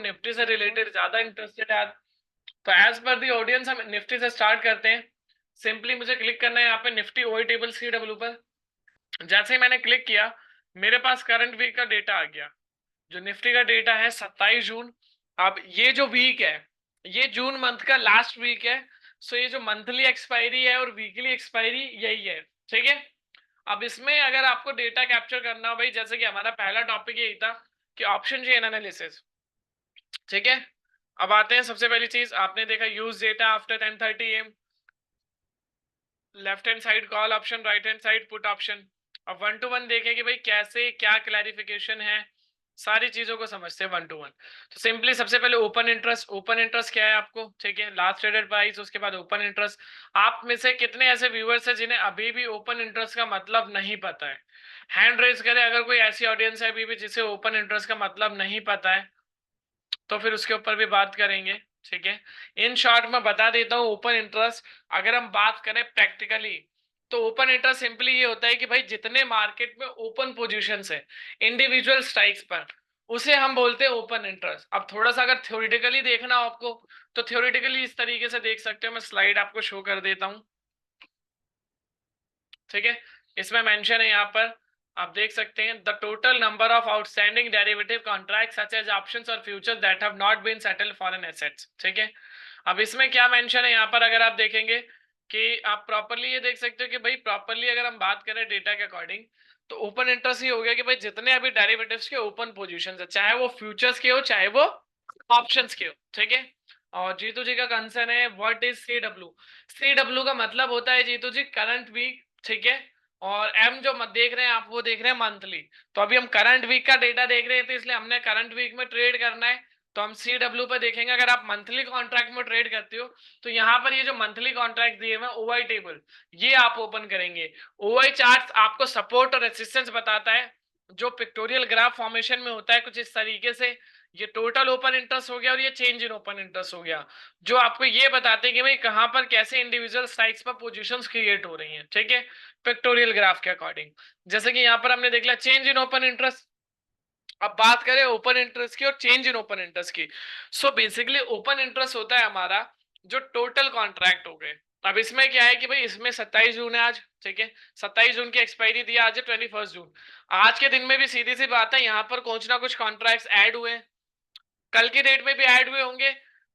Nifty से related ज्यादा interested है, तो एज पर दी ऑडियंस हम निफ्टी से स्टार्ट करते हैं। सिंपली मुझे क्लिक करना है यहाँ पे निफ्टी ओई टेबल CW पर। जैसे ही मैंने क्लिक किया मेरे पास करंट वीक का डेटा आ गया। जो निफ्टी का डेटा है 27 जून। अब ये जो वीक है ये जून मंथ का लास्ट वीक है। सो ये जो मंथली एक्सपायरी है और वीकली एक्सपायरी यही है, ठीक है। अब इसमें अगर आपको डेटा कैप्चर करना हो भाई, जैसे कि हमारा पहला टॉपिक यही था कि ऑप्शन चेन एनालिसिस, ठीक है। अब आते हैं, सबसे पहली चीज आपने देखा use data after 10:30 AM, left hand side call option, right hand side put option. अब 1 to 1 देखें कि भाई कैसे क्या क्लैरिफिकेशन है, सारी चीजों को समझते हैं 1 to 1। तो सिंपली सबसे पहले ओपन इंटरेस्ट, ओपन इंटरेस्ट क्या है आपको, ठीक है, लास्ट ट्रेडेड प्राइस, उसके बाद ओपन इंटरेस्ट। आप में से कितने ऐसे व्यूअर्स हैं जिन्हें अभी भी ओपन इंटरेस्ट का मतलब नहीं पता है? हैंड रेज करें अगर कोई ऐसी ऑडियंस है अभी भी जिसे ओपन इंटरेस्ट का मतलब नहीं पता है, तो फिर उसके ऊपर भी बात करेंगे, ठीक है। इन शॉर्ट में बता देता हूँ ओपन इंटरेस्ट अगर हम बात करें प्रैक्टिकली, तो ओपन इंटरेस्ट सिंपली ये होता है कि भाई जितने मार्केट में ओपन पोजीशंस है इंडिविजुअल स्ट्राइक्स पर, उसे हम बोलते हैं ओपन इंटरेस्ट। अब थोड़ा सा अगर थ्योरेटिकली देखना हो आपको, तो थ्योरेटिकली इस तरीके से देख सकते हो, मैं स्लाइड आपको शो कर देता हूँ, ठीक है। इसमें मेंशन है यहाँ पर, आप देख सकते हैं the total number of outstanding derivative contract such as options और futures that have not been settled foreign assets, ठीक है। अब इसमें क्या मेंशन है यहाँ पर, अगर आप देखेंगे कि आप प्रॉपर्ली ये देख सकते हो कि भाई प्रॉपर्ली अगर हम बात करें डेटा के अकॉर्डिंग, तो ओपन इंटरेस्ट ही हो गया कि भाई जितने अभी डेरिवेटिव्स के ओपन पोजीशंस है, चाहे वो फ्यूचर्स के हो चाहे वो ऑप्शंस के हो, ठीक है। और जीतू जी का कंसर्न है व्हाट इज CW। CW का मतलब होता है जीतू जी करंट वीक, ठीक है। और एम जो मत देख रहे हैं आप वो देख रहे हैं मंथली। तो अभी हम करंट वीक का डेटा देख रहे थे इसलिए हमने करंट वीक में ट्रेड करना है, तो हम CW पे देखेंगे। अगर आप मंथली कॉन्ट्रैक्ट में ट्रेड करते हो तो यहाँ पर ये जो मंथली कॉन्ट्रैक्ट दिए हुए ओवाई टेबल ये आप ओपन करेंगे। ओवाई चार्ट आपको सपोर्ट और रेसिस्टेंस बताता है, जो पिक्टोरियल ग्राफ फॉर्मेशन में होता है कुछ इस तरीके से। ये टोटल ओपन इंटरेस्ट हो गया और ये चेंज इन ओपन इंटरेस्ट हो गया, जो आपको ये बताते हैं कि भाई कहां पर कैसे इंडिविजुअल स्ट्राइक्स पर पोजीशंस क्रिएट हो रही हैं, ठीक है, पिक्टोरियल ग्राफ के अकॉर्डिंग। जैसे कि यहाँ पर हमने देख लिया चेंज इन ओपन इंटरेस्ट। अब बात करें ओपन इंटरेस्ट की और चेंज इन ओपन इंटरेस्ट की। सो बेसिकली ओपन इंटरेस्ट होता है हमारा जो टोटल कॉन्ट्रैक्ट हो गए। अब इसमें क्या है कि भाई इसमें 27 जून है आज, ठीक है, 27 जून की एक्सपायरी दी, आज है 21 जून। आज के दिन में भी सीधी सी बात है यहाँ पर कुछ ना कुछ कॉन्ट्रैक्ट्स ऐड हुए, कल की डेट में भी ऐड हुए होंगे,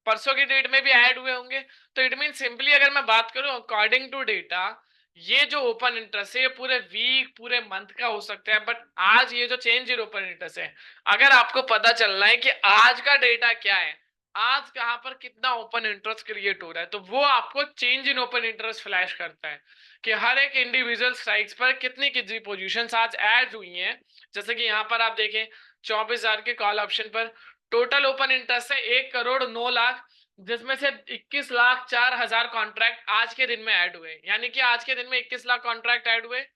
परसों की डेट में भी ऐड हुए होंगे। तो इट मीन सिंपली अगर मैं बात करूं अकॉर्डिंग टू डेटा, ये जो ओपन इंटरेस्ट है ये पूरे वीक पूरे मंथ का हो सकता है, बट आज ये जो चेंज इन ओपन इंटरेस्ट है, अगर आपको पता चलना है कि आज का डेटा क्या है, आज कहां पर कितना ओपन इंटरेस्ट क्रिएट हो रहा है, तो वो आपको change in open interest flash करता है कि हर एक इंडिविजुअल स्ट्राइक्स पर कितनी कितनी पोजीशंस आज ऐड हुई हैं। जैसे कि यहाँ पर आप देखें 24,000 के कॉल ऑप्शन पर टोटल ओपन इंटरेस्ट है 1,09,00,000, जिसमें से 21,04,000 कॉन्ट्रैक्ट आज के दिन में ऐड हुए, यानी कि आज के दिन में 21 लाख कॉन्ट्रैक्ट ऐड हुए।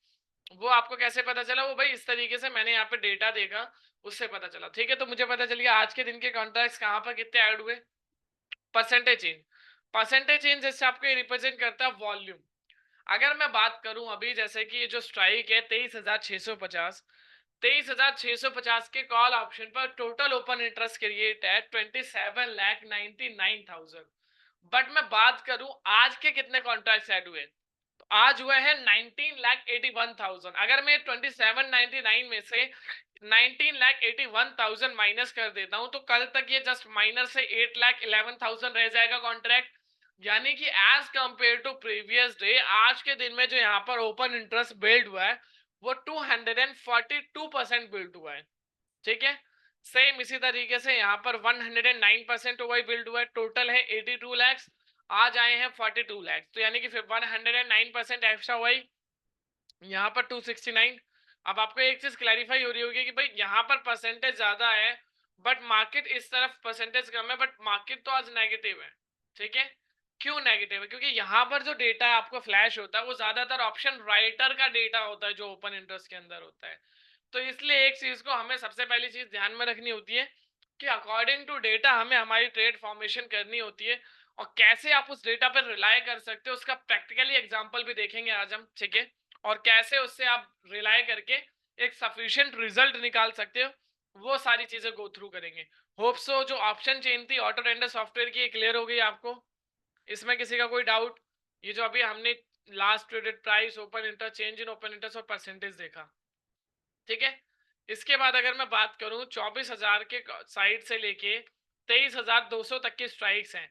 वो आपको कैसे पता चला? वो भाई इस तरीके से मैंने यहाँ पे डेटा देखा, उससे पता चला, ठीक है। तो मुझे पता चल गया आज के दिन के कॉन्ट्रैक्ट्स कहाँ पर कितने ऐड हुए। परसेंटेज चेंज, परसेंटेज चेंज जैसे आपको रिप्रेजेंट करता है वॉल्यूम। अगर मैं बात करूं अभी जैसे कि ये जो स्ट्राइक है 23,650, 23,650 के कॉल ऑप्शन पर टोटल ओपन इंटरेस्ट क्रिएट है 27,99,000। बट मैं बात करूं आज के कितने कॉन्ट्रैक्ट ऐड हुए, तो आज हुए हैं 19,81,000। अगर मैं 2799 में से 19,81,000 माइनस कर देता हूं, तो कल तक ये जस्ट माइनस से 8,11,000 रह जाएगा कॉन्ट्रैक्ट। यानी कि as compare to previous day आज के दिन में जो यहाँ पर ओपन इंटरेस्ट बिल्ड हुआ है वो 242% बिल्ड हुआ है, ठीक है। सेम इसी तरीके से यहाँ पर 109% ओवाई बिल्ड हुआ है, टोटल है 82 लैक्स, आज आए हैं 42 लैक्स, तो यानी कि फिर 109% एक्स्ट्रा ओवाई, यहाँ पर 269। अब आपको एक चीज क्लैरिफाई हो रही होगी कि भाई यहाँ पर परसेंटेज ज्यादा है बट मार्केट इस तरफ परसेंटेज कम है, बट मार्केट तो आज नेगेटिव है, ठीक है। क्यों नेगेटिव है? क्योंकि यहाँ पर जो डेटा है आपको फ्लैश होता है वो ज्यादातर ऑप्शन राइटर का डेटा होता है जो ओपन इंटरेस्ट के अंदर होता है। तो इसलिए एक चीज को हमें सबसे पहली चीज ध्यान में रखनी होती है कि अकॉर्डिंग टू डेटा हमें हमारी ट्रेड फॉर्मेशन करनी होती है, और कैसे आप उस डेटा पर रिलाई कर सकते हो उसका प्रैक्टिकली एग्जांपल भी देखेंगे आज हम, ठीक है। और कैसे उससे आप रिलाई करके एक सफिशिएंट रिजल्ट निकाल सकते हो वो सारी चीजें गो थ्रू करेंगे। होप सो जो ऑप्शन चेन थी ऑटो टेंडर सॉफ्टवेयर की क्लियर हो गई आपको, इसमें किसी का कोई डाउट? ये जो अभी हमने last traded price, open interest, change in open interest और परसेंटेज देखा, ठीक है। इसके बाद अगर मैं बात करूं 24,000 के साइड से लेके 23,200 तक की स्ट्राइक्स हैं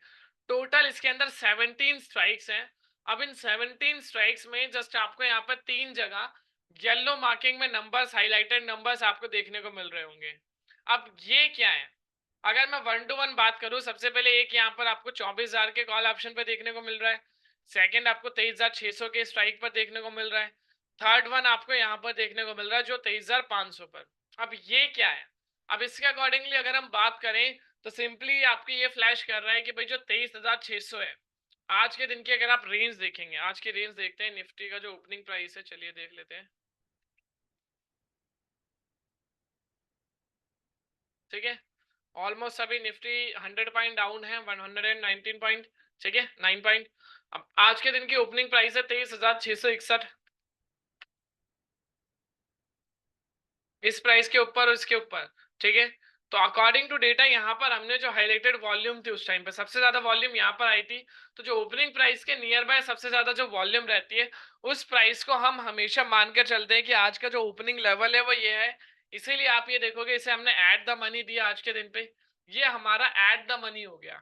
टोटल, इसके अंदर 17 स्ट्राइक्स हैं। अब इन 17 स्ट्राइक्स में जस्ट आपको यहाँ पर 3 जगह येलो मार्किंग में नंबर्स, हाईलाइटेड नंबर्स आपको देखने को मिल रहे होंगे। अब ये क्या है? अगर मैं 1 to 1 बात करूं, सबसे पहले एक यहाँ पर आपको 24,000 के कॉल ऑप्शन पर देखने को मिल रहा है, सेकंड आपको 23,600 के स्ट्राइक पर देखने को मिल रहा है, थर्ड वन आपको यहाँ पर देखने को मिल रहा है जो 23,500 पर। अब ये क्या है? अब इसके अकॉर्डिंगली अगर हम बात करें तो सिंपली आपको ये फ्लैश कर रहा है कि भाई जो 23,600 है आज के दिन की, अगर आप रेंज देखेंगे, आज की रेंज देखते हैं निफ्टी का जो ओपनिंग प्राइस है, चलिए देख लेते हैं, ठीक है। ऑलमोस्ट अभी निफ्टी 100 पॉइंट डाउन है, 119 पॉइंट, ठीक है, 9 पॉइंट। अब आज के दिन की ओपनिंग प्राइस है 23,661, इस प्राइस के ऊपर और इसके ऊपर, ठीक है। तो अकॉर्डिंग टू डेटा यहाँ पर हमने जो हाईलाइटेड वॉल्यूम थी उस टाइम पे सबसे ज्यादा वॉल्यूम यहाँ पर आई थी, तो जो ओपनिंग प्राइस के नियर बाय सबसे ज्यादा जो वॉल्यूम रहती है उस प्राइस को हम हमेशा मानकर चलते हैं कि आज का जो ओपनिंग लेवल है वो ये है। इसीलिए आप ये देखोगे इसे हमने एट द मनी दिया आज के दिन पे, ये हमारा एट द मनी हो गया।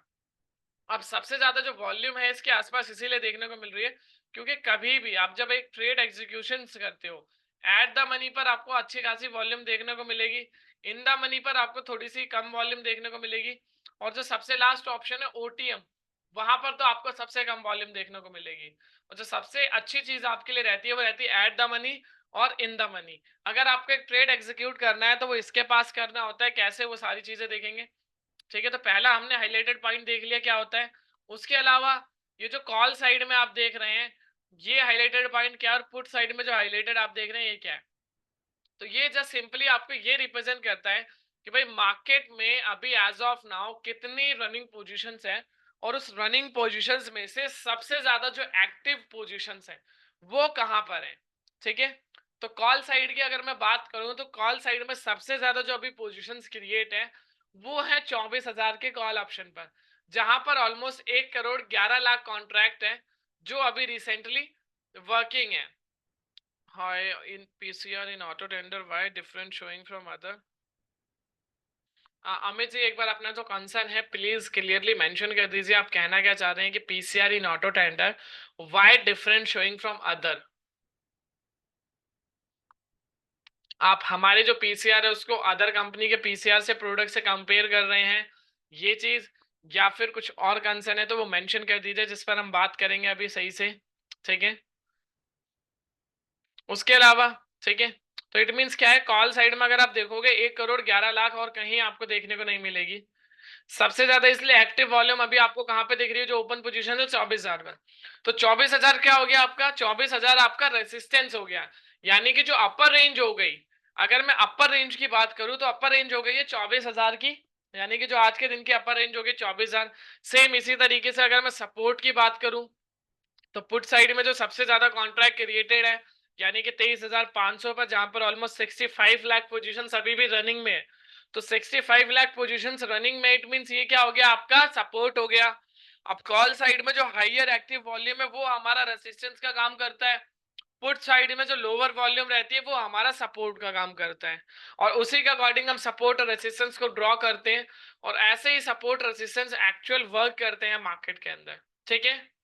अब सबसे ज्यादा जो वॉल्यूम है इसके आसपास इसीलिए देखने को मिल रही है क्योंकि कभी भी आप जब एक ट्रेड एग्जीक्यूशन करते हो एट द मनी पर आपको अच्छी खासी वॉल्यूम देखने को मिलेगी, इन द मनी पर आपको थोड़ी सी कम वॉल्यूम देखने को मिलेगी, और जो सबसे लास्ट ऑप्शन है ओटीएम, वहां पर तो आपको सबसे कम वॉल्यूम देखने को मिलेगी। और जो सबसे अच्छी चीज आपके लिए रहती है वो रहती है एट द मनी और इन द मनी। अगर आपको एक ट्रेड एग्जीक्यूट करना है तो वो इसके पास करना होता है, कैसे वो सारी चीजें देखेंगे, ठीक है। तो पहला हमने हाईलाइटेड पॉइंट देख लिया क्या होता है। उसके अलावा ये जो कॉल साइड में आप देख रहे हैं ये हाईलाइटेड पॉइंट क्या है, और पुट साइड में जो हाईलाइटेड आप देख रहे हैं ये क्या है। तो ये जस्ट सिंपली आपको ये रिप्रेजेंट करता है कि भाई मार्केट में अभी एज ऑफ नाउ कितनी रनिंग पोजीशंस है, और उस रनिंग पोजीशंस में से सबसे ज्यादा जो एक्टिव पोजीशंस है वो कहां पर है, ठीक है। तो कॉल साइड की अगर मैं बात करूं तो कॉल साइड में सबसे ज्यादा जो अभी पोजीशंस क्रिएट है वो है 24,000 के कॉल ऑप्शन पर, जहां पर ऑलमोस्ट 1,11,00,000 कॉन्ट्रैक्ट है जो अभी रिसेंटली वर्किंग है। Hi, in PCR in auto tender, why different showing from other? Amit ji एक बार अपना जो कंसर्न है प्लीज क्लियरली मेंशन कर दीजिए, आप कहना क्या चाह रहे हैं कि PCR in auto tender why different showing from other. आप हमारे जो पीसीआर है उसको अदर कंपनी के पीसीआर से प्रोडक्ट से कंपेयर कर रहे हैं ये चीज, या फिर कुछ और कंसर्न है तो वो मेंशन कर दीजिए जिस पर हम बात करेंगे अभी सही से, ठीक है। उसके अलावा, ठीक है, तो इट मींस क्या है, कॉल साइड में अगर आप देखोगे 1,11,00,000 और कहीं आपको देखने को नहीं मिलेगी। सबसे ज्यादा इसलिए एक्टिव वॉल्यूम अभी आपको कहां पे दिख रही है, जो ओपन पोजीशन है 24,000 में। तो 24,000 क्या हो गया आपका, 24,000 आपका रेसिस्टेंस हो गया, यानी कि जो अपर रेंज हो गई। अगर मैं अपर रेंज की बात करूं तो अपर रेंज हो गई है 24,000 की, यानी कि जो आज के दिन की अपर रेंज हो गई 24,000। सेम इसी तरीके से अगर मैं सपोर्ट की बात करूं तो पुट साइड में जो सबसे ज्यादा कॉन्ट्रैक्ट क्रिएटेड है यानी कि 23,500 पर, जहां पर ऑलमोस्ट 65 लाख पोजीशंस अभी भी रनिंग में है। तो 65 लाख पोजीशंस रनिंग में, इट मींस ये क्या हो गया आपका सपोर्ट हो गया। अब कॉल साइड में जो हाईयर एक्टिव वॉल्यूम है वो हमारा रेसिस्टेंस का काम करता है, पुट साइड में जो लोअर वॉल्यूम रहती है वो हमारा सपोर्ट का काम करता है, और उसी के अकॉर्डिंग हम सपोर्ट और रेसिस्टेंस को ड्रॉ करते हैं, और ऐसे ही सपोर्ट रेसिस्टेंस एक्चुअल वर्क करते हैं मार्केट के अंदर, ठीक है।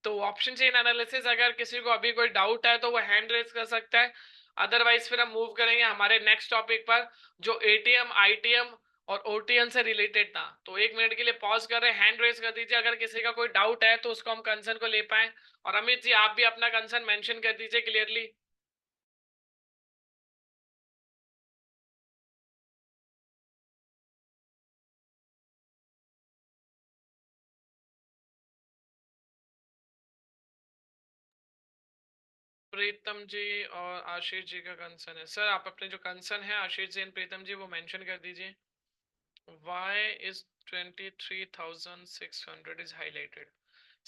तो ऑप्शन चेन एनालिसिस अगर किसी को अभी कोई डाउट है तो वो हैंड रेज कर सकता है, अदरवाइज फिर हम मूव करेंगे हमारे नेक्स्ट टॉपिक पर जो एटीएम आईटीएम और ओटीएम से रिलेटेड था। तो 1 मिनट के लिए पॉज कर रहे हैं, हैंड रेज कर दीजिए अगर किसी का कोई डाउट है तो उसको हम कंसर्न को ले पाए। और अमित जी आप भी अपना कंसर्न मेंशन कर दीजिए क्लियरली। प्रीतम जी और आशीष जी का कंसर्न है, सर आप अपने जो कंसर्न है आशीष जी एंड प्रीतम जी वो मेंशन कर दीजिए। Why is 23,600 is highlighted?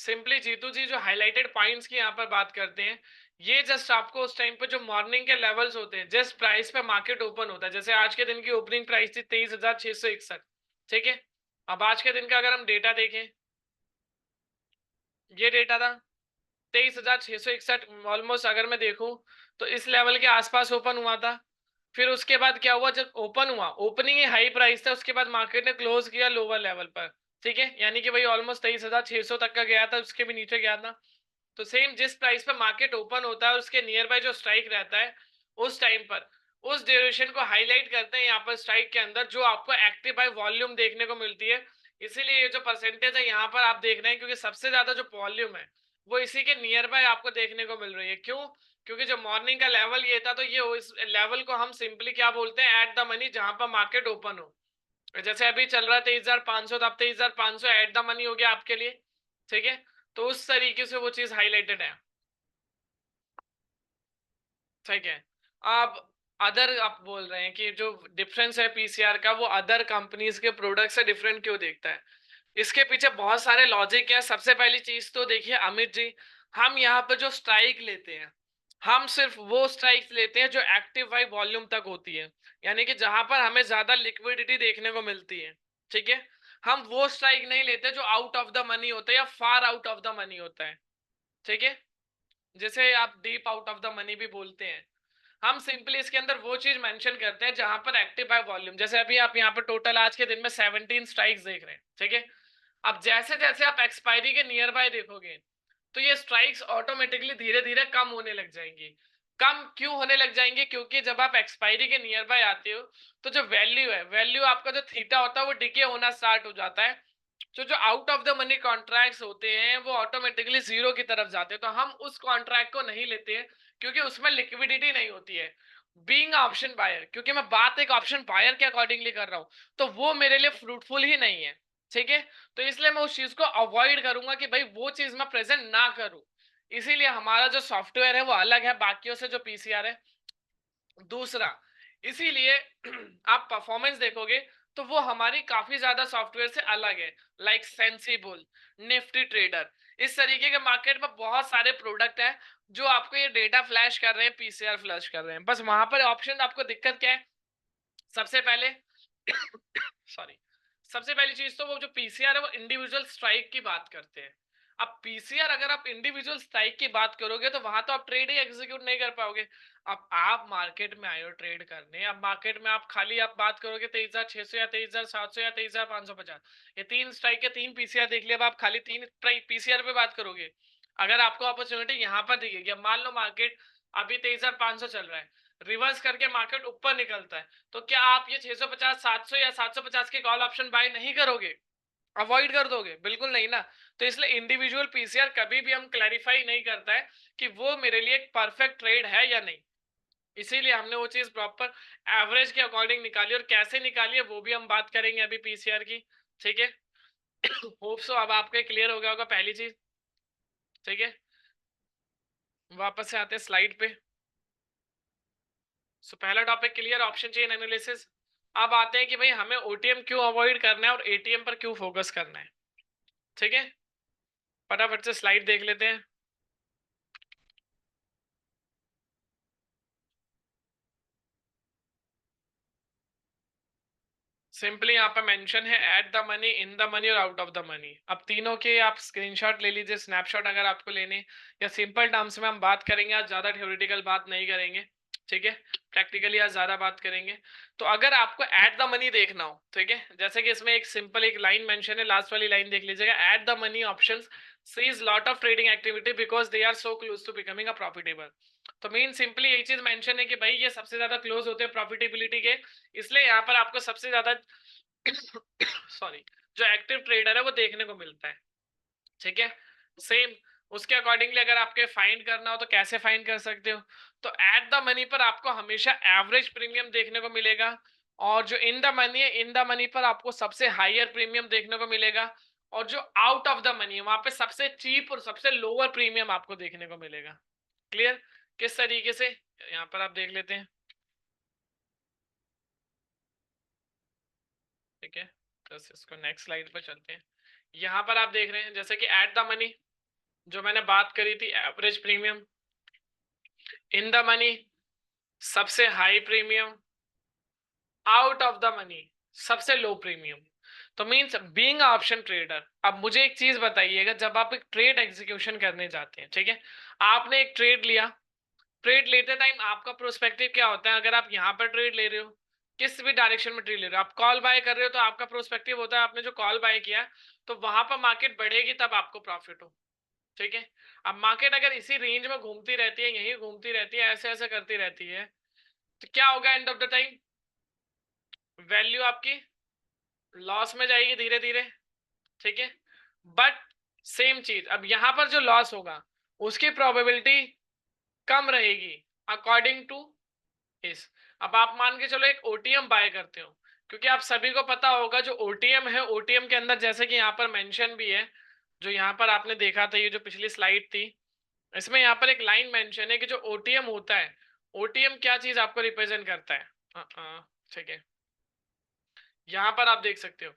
Simply Jitu ji जो हाईलाइटेड पॉइंट्स की यहाँ पर बात करते हैं, ये जस्ट आपको उस टाइम पे जो मॉर्निंग के लेवल्स होते हैं, जिस प्राइस पे मार्केट ओपन होता है, जैसे आज के दिन की ओपनिंग प्राइस थी 23,661, ठीक है। अब आज के दिन का अगर हम डेटा देखें, ये डेटा था 23,661 ऑलमोस्ट। अगर मैं देखूं तो इस लेवल के आसपास ओपन हुआ था। फिर उसके बाद क्या हुआ, जब ओपन हुआ, ओपनिंग ही हाई प्राइस था, उसके बाद मार्केट ने क्लोज किया लोअर लेवल पर, ठीक है, यानी कि भाई ऑलमोस्ट 23,600 तक का गया था, उसके भी नीचे गया था। तो सेम जिस प्राइस पर मार्केट ओपन होता है उसके नियर बाय जो स्ट्राइक रहता है उस टाइम पर, उस ड्यूरेशन को हाईलाइट करते हैं यहाँ पर स्ट्राइक के अंदर, जो आपको एक्टिव बाय वॉल्यूम देखने को मिलती है। इसीलिए ये जो परसेंटेज है यहाँ पर आप देख रहे हैं, क्योंकि सबसे ज्यादा जो वॉल्यूम है वो इसी के नियर बाय आपको देखने को मिल रही है। क्यों? क्योंकि जो मॉर्निंग का लेवल ये था, तो ये इस लेवल को हम सिंपली क्या बोलते हैं, एट द मनी, जहां पर मार्केट ओपन हो। जैसे अभी चल रहा है 23,500, तो अब 23,500 एट द मनी हो गया आपके लिए, ठीक है। तो उस तरीके से वो चीज हाईलाइटेड है, ठीक है। अब अदर आप बोल रहे हैं कि जो डिफरेंस है पीसीआर का, वो अदर कंपनीज के प्रोडक्ट से डिफरेंट क्यों दिखता है? इसके पीछे बहुत सारे लॉजिक है। सबसे पहली चीज तो देखिए अमित जी, हम यहाँ पे जो स्ट्राइक लेते हैं, हम सिर्फ वो स्ट्राइक लेते हैं जो एक्टिव वाई वॉल्यूम तक होती है, यानी कि जहां पर हमें ज्यादा लिक्विडिटी देखने को मिलती है, ठीक है। हम वो स्ट्राइक नहीं लेते जो आउट ऑफ द मनी होता है या far out of the money होता है, ठीक है। जैसे आप deep out of the money भी बोलते हैं। हम सिंपली इसके अंदर वो चीज मेंशन करते हैं जहां पर एक्टिव बाय वॉल्यूम, जैसे अभी आप यहाँ पर टोटल आज के दिन में 17 स्ट्राइक्स देख रहे हैं, ठीक है। अब जैसे जैसे आप एक्सपायरी के नियर बाय देखोगे, तो ये स्ट्राइक्स ऑटोमेटिकली धीरे धीरे कम होने लग जाएंगी। कम क्यों होने लग जाएंगे? क्योंकि जब आप एक्सपायरी के नियर बाय आते हो, तो जो वैल्यू है, वैल्यू आपका जो थीटा होता है वो डिके होना स्टार्ट हो जाता है। तो जो out of the money contracts होते हैं वो ऑटोमेटिकली जीरो की तरफ जाते हैं, तो हम उस कॉन्ट्रैक्ट को नहीं लेते हैं, क्योंकि उसमें लिक्विडिटी नहीं होती है। बीइंग ऑप्शन बायर, क्योंकि मैं बात एक ऑप्शन बायर के अकॉर्डिंगली कर रहा हूं, तो वो मेरे लिए फ्रूटफुल ही नहीं है, ठीक है। तो इसलिए मैं उस चीज को अवॉइड करूंगा कि भाई वो चीज मैं प्रेजेंट ना करूं। इसीलिए हमारा जो सॉफ्टवेयर है वो अलग है बाकियों से, जो पीसीआर है। दूसरा, इसीलिए आप परफॉर्मेंस देखोगे तो वो हमारी काफी ज्यादा सॉफ्टवेयर से अलग है। लाइक सेंसिबल, निफ्टी ट्रेडर, इस तरीके के मार्केट में बहुत सारे प्रोडक्ट हैं जो आपको ये डेटा फ्लैश कर रहे हैं, पीसीआर फ्लैश कर रहे हैं। बस वहां पर ऑप्शन आपको दिक्कत क्या है? सबसे पहले सॉरी, सबसे पहली चीज तो वो जो पीसीआर है वो इंडिविजुअल स्ट्राइक की बात करते हैं। अब पीसीआर अगर आप इंडिविजुअल स्ट्राइक की बात करोगे तो वहां तो आप ट्रेड ही एग्जीक्यूट नहीं कर पाओगे। अब आप मार्केट में आए हो ट्रेड करने, अब मार्केट में आप खाली आप बात करोगे 23,600 या 23,700 या 23,550, ये तीन स्ट्राइक के तीन पीसीआर देख लिया। अब आप खाली तीन पीसीआर पे बात करोगे, अगर आपको अपॉर्चुनिटी यहाँ पर दिखेगी। अब मान लो मार्केट अभी 23,500 चल रहा है, रिवर्स करके मार्केट ऊपर निकलता है, तो क्या आप ये 650, 700 या 750 के कॉल ऑप्शन बाय नहीं करोगे? अवॉइड कर दोगे? बिल्कुल नहीं ना। तो इसलिए इंडिविजुअल पीसीआर कभी भी हम क्लैरिफाई नहीं करता है कि वो मेरे लिए एक परफेक्ट ट्रेड है या नहीं। इसीलिए हमने वो चीज प्रॉपर एवरेज के अकॉर्डिंग निकाली, और कैसे निकाली है वो भी हम बात करेंगे अभी पीसीआर की, ठीक है। होप सो अब आपको क्लियर हो गया होगा पहली चीज, ठीक है। वापस से आते हैं स्लाइड पे। सो पहला topic clear, option chain analysis. अब आते हैं कि भाई हमें ओटीएम क्यों अवॉइड करना है और एटीएम पर क्यों फोकस करना है, ठीक है। फटाफट से स्लाइड देख लेते हैं। सिंपली यहाँ पे मेंशन है eight the money, in the money और आउट ऑफ द मनी। अब तीनों के आप स्क्रीनशॉट ले लीजिए, स्नैपशॉट अगर आपको लेने, या सिंपल टर्म्स में हम बात करेंगे, आज ज्यादा थ्योरेटिकल बात नहीं करेंगे, ठीक है। प्रैक्टिकली आज ज्यादा बात करेंगे। तो अगर आपको एट द मनी देखना हो, ठीक है, जैसे कि इसमें एक सिंपल एक लाइन मेंशन है, लास्ट वाली लाइन देख लीजिएगा, at the money options sees lot of trading activity because they are so close to becoming a profitable. तो मेन सिंपली यही चीज मेंशन है कि भाई ये सबसे ज्यादा क्लोज होते हैं प्रॉफिटेबिलिटी के, इसलिए यहाँ पर आपको सबसे ज्यादा सॉरी, जो एक्टिव ट्रेडर है वो देखने को मिलता है, ठीक है। सेम उसके अकॉर्डिंगली अगर आपके फाइंड करना हो तो कैसे फाइंड कर सकते हो? तो एट द मनी पर आपको हमेशा एवरेज प्रीमियम देखने को मिलेगा, और जो इन द मनी है, इन द मनी पर आपको सबसे हाईयर प्रीमियम देखने को मिलेगा, और जो आउट ऑफ द मनी है वहां पे सबसे चीप और सबसे लोअर प्रीमियम आपको देखने को मिलेगा। क्लियर? किस तरीके से, यहाँ पर आप देख लेते हैं, ठीक है। बस इसको नेक्स्ट स्लाइड पर चलते हैं। यहाँ पर आप देख रहे हैं जैसे कि एट द मनी, जो मैंने बात करी थी average premium, in the money सबसे high premium, out of the money सबसे लो प्रीमियम। तो मींस बीइंग ऑप्शन ट्रेडर, अब मुझे एक चीज बताइएगा, जब आप एक ट्रेड एग्जीक्यूशन करने जाते हैं, ठीक है, आपने एक ट्रेड लिया, ट्रेड लेते टाइम आपका प्रोस्पेक्टिव क्या होता है? अगर आप यहाँ पर ट्रेड ले रहे हो, किस भी डायरेक्शन में ट्रेड ले रहे हो, आप कॉल बाय कर रहे हो, तो आपका प्रोस्पेक्टिव होता है आपने जो कॉल बाय किया तो वहां पर मार्केट बढ़ेगी तब आपको प्रॉफिट हो, ठीक है। अब मार्केट अगर इसी रेंज में घूमती रहती है, यही घूमती रहती है, ऐसे ऐसे करती रहती है, तो क्या होगा? End of the time value आपकी लॉस में जाएगी धीरे धीरे, ठीक है। बट सेम चीज, अब यहां पर जो लॉस होगा उसकी प्रोबेबिलिटी कम रहेगी अकॉर्डिंग टू इस। अब आप मान के चलो एक ओटीएम बाय करते हो, क्योंकि आप सभी को पता होगा जो ओटीएम है, ओटीएम के अंदर जैसे कि यहाँ पर मेंशन भी है, जो यहाँ पर आपने देखा था, ये जो पिछली स्लाइड थी, इसमें यहाँ पर एक लाइन मेंशन है कि जो ओटीएम होता है, ओटीएम क्या चीज आपको रिप्रेजेंट करता है, ठीक है, यहाँ पर आप देख सकते हो।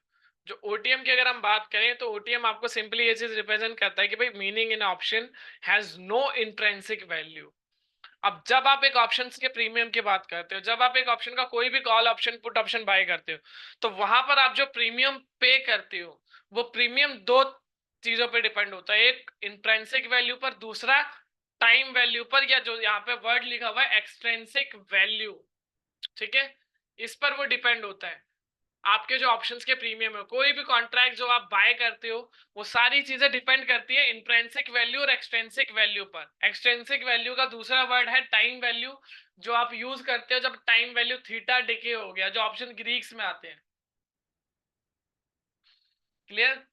जो ओटीएम की अगर हम बात करें तो ओटीएम आपको सिंपली ये चीज रिप्रेजेंट करता है कि भाई meaning in option has no intrinsic value. अब जब आप एक ऑप्शन के प्रीमियम की बात करते हो, जब आप एक ऑप्शन का कोई भी call option put option buy करते हो, तो वहां पर आप जो प्रीमियम पे करते हो वो प्रीमियम दो चीजों पे डिपेंड होता है, एक इंट्रिंसिक वैल्यू पर, दूसरा टाइम वैल्यू पर, या जो यहाँ पे वर्ड लिखा हुआ है एक्सट्रिंसिक वैल्यू, ठीक है, इस पर वो डिपेंड होता है। आपके जो ऑप्शंस के प्रीमियम है, कोई भी कॉन्ट्रैक्ट जो आप बाय करते हो, वो सारी चीजें डिपेंड करती है इंट्रिंसिक वैल्यू और एक्सट्रिंसिक वैल्यू पर। एक्सट्रिंसिक वैल्यू का दूसरा वर्ड है टाइम वैल्यू, जो आप यूज करते हो जब टाइम वैल्यू थीटा डिके हो गया, जो ऑप्शन ग्रीक्स में आते हैं। क्लियर?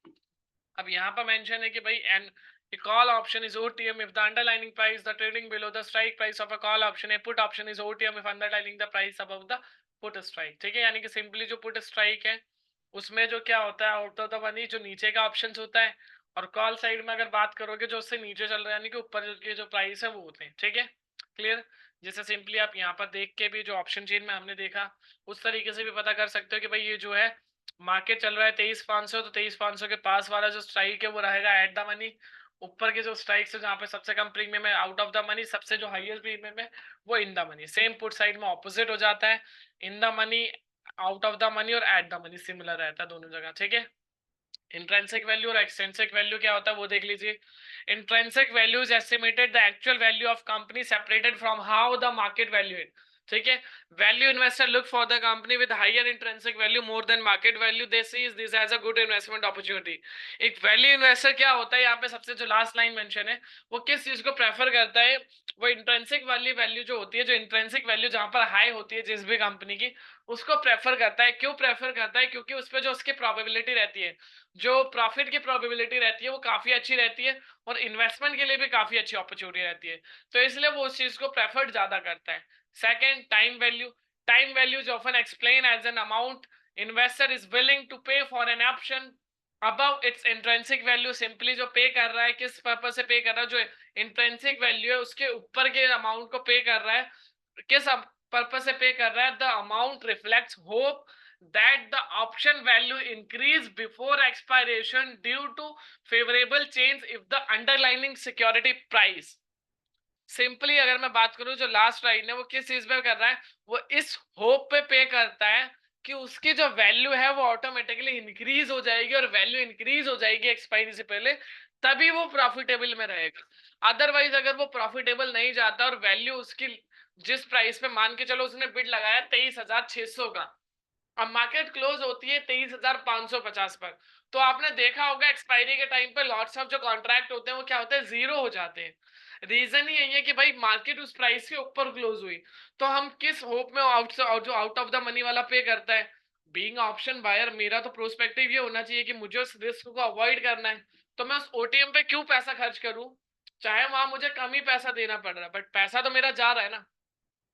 अब यहाँ पर मेंशन है कि भाई N a call option is OTM if the underlying price the trading below the strike price of a call option, a put option is OTM if underlying the price above the put strike, ठीक है। यानी कि simply जो put strike है उसमें जो क्या होता है, आउट ऑफ द मनी जो नीचे का ऑप्शन होता है, और कॉल साइड में अगर बात करोगे जो उससे नीचे चल रहा है, यानी कि ऊपर के जो प्राइस है वो होते हैं, ठीक है। क्लियर? जैसे सिंपली आप यहाँ पर देख के भी जो ऑप्शन चेन में हमने देखा उस तरीके से भी पता कर सकते हो कि भाई ये जो है मार्केट चल रहा है 23,500, तो 23,500 के पास वाला जो स्ट्राइक है वो रहेगा एट द मनी। ऊपर के जो स्ट्राइक्स है जहाँ पे सबसे कम प्रीमियम है आउट ऑफ द मनी, सबसे जो हाईएस्ट प्रीमियम है वो इन the money. Same put side में ऑपोजिट हो जाता है, इन the money, out of the money और एट द मनी सिमिलर रहता है दोनों जगह, ठीक है। इंट्रिंसिक वैल्यू और एक्सट्रिंसिक वैल्यू क्या होता है वो देख लीजिए। Intrinsic value is estimated the actual value of company separated from how the market value it, ठीक है। Value investor look for the company with higher intrinsic value more than market value, they sees this as a good investment opportunity. एक value investor क्या होता है, यहाँ पे सबसे जो लास्ट लाइन मेंशन है वो किस चीज को प्रेफर करता है? वो इंट्रिंसिक वाली वैल्यू जो होती है, जो इंट्रिंसिक वैल्यू जहां पर हाई होती है जिस भी कंपनी की, उसको प्रेफर करता है। क्यों प्रेफर करता है? क्योंकि उस पर जो उसकी प्रोबेबिलिटी रहती है, जो प्रॉफिट की प्रोबेबिलिटी रहती है वो काफी अच्छी रहती है, और इन्वेस्टमेंट के लिए भी काफी अच्छी अपॉर्चुनिटी रहती है, तो इसलिए वो उस चीज को प्रेफर्ड ज्यादा करता है। Second, time value. Time value is often explain as an amount investor is willing to pay for an option above its intrinsic value. Simply जो पे कर रहा है किस पर्पज से पे कर रहा है, जो इंट्रिंसिक वैल्यू है उसके ऊपर के अमाउंट को पे कर रहा है, किस पर्पज से पे कर रहा है? The amount reflects hope that the option value increase before expiration due to favorable change if the underlying security price। Simply अगर मैं बात करूं, जो लास्ट लाइन है वो किस चीज पे कर रहा है? वो इस होप पे करता है कि उसकी जो वैल्यू है वो ऑटोमेटिकली इंक्रीज हो जाएगी, और वैल्यू इंक्रीज हो जाएगी एक्सपायरी से पहले, तभी वो प्रॉफिटेबल में रहेगा। अदरवाइज अगर वो प्रॉफिटेबल नहीं जाता और वैल्यू उसकी जिस प्राइस पे, मान के चलो उसने बिड लगाया 23,600 का, अब मार्केट क्लोज होती है 23,550 पर, तो आपने देखा होगा एक्सपायरी के टाइम पे लॉट्स ऑफ जो कॉन्ट्रैक्ट होते हैं वो क्या होते हैं? जीरो हो जाते हैं। रीजन ही यही है कि भाई मार्केट उस प्राइस के ऊपर क्लोज हुई, तो हम किस होप में जो आउट ऑफ द मनी वाला पे करता है? बीइंग ऑप्शन बायर मेरा तो प्रोस्पेक्टिव ये होना चाहिए कि मुझे उस रिस्क को अवॉइड करना है, तो मैं उस ओटीएम पे क्यों पैसा खर्च करूं, चाहे वहां मुझे कम ही पैसा देना पड़ रहा है, बट पैसा तो मेरा जा रहा है ना।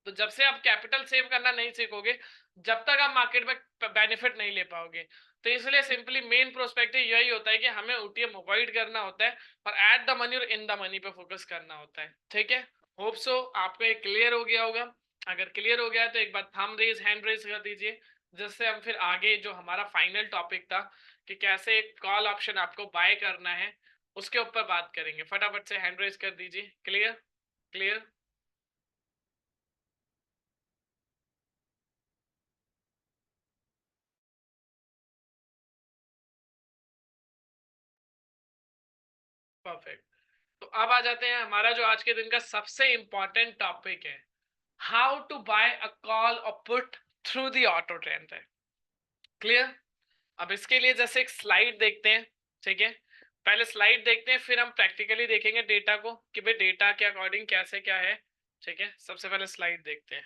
तो जब से आप कैपिटल सेव करना नहीं सीखोगे, जब तक आप मार्केट में बेनिफिट नहीं ले पाओगे। तो इसलिए सिंपली मेन प्रोस्पेक्टिव यही होता है कि हमें ओटीएम अवॉइड करना होता है और एट द मनी और इन द मनी पे फोकस करना होता है, ठीक है। होप सो आपको ये क्लियर हो गया होगा। अगर क्लियर हो गया है तो एक बार थंब रेज, हैंड रेज कर दीजिए, जिससे हम फिर आगे जो हमारा फाइनल टॉपिक था कि कैसे एक कॉल ऑप्शन आपको बाय करना है उसके ऊपर बात करेंगे। फटाफट से हैंड रेज कर दीजिए। क्लियर? क्लियर? परफेक्ट। तो अब आ जाते हैं, हमारा जो आज के दिन का सबसे इंपॉर्टेंट टॉपिक है, how to buy a call और put through the auto trader. Clear? अब इसके लिए जैसे एक स्लाइड देखते हैं, ठीक है? पहले स्लाइड देखते हैं, फिर हम प्रैक्टिकली देखेंगे डेटा को कि भाई डेटा के अकॉर्डिंग कैसे क्या है। ठीक है, सबसे पहले स्लाइड देखते हैं।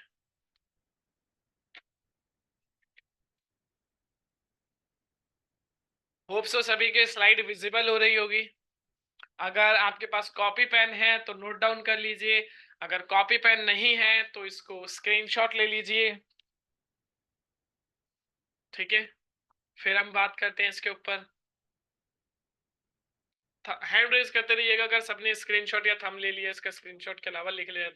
होप सो सभी के स्लाइड विजिबल हो रही होगी। अगर आपके पास कॉपी पेन है तो नोट डाउन कर लीजिए, अगर कॉपी पेन नहीं है तो इसको स्क्रीनशॉट ले लीजिए। ठीक है, फिर हम बात करते हैं इसके ऊपर। हैंड रेज करते रहिएगा अगर सबने स्क्रीनशॉट या थंब ले लिया, इसका स्क्रीनशॉट के अलावा लिख लिया।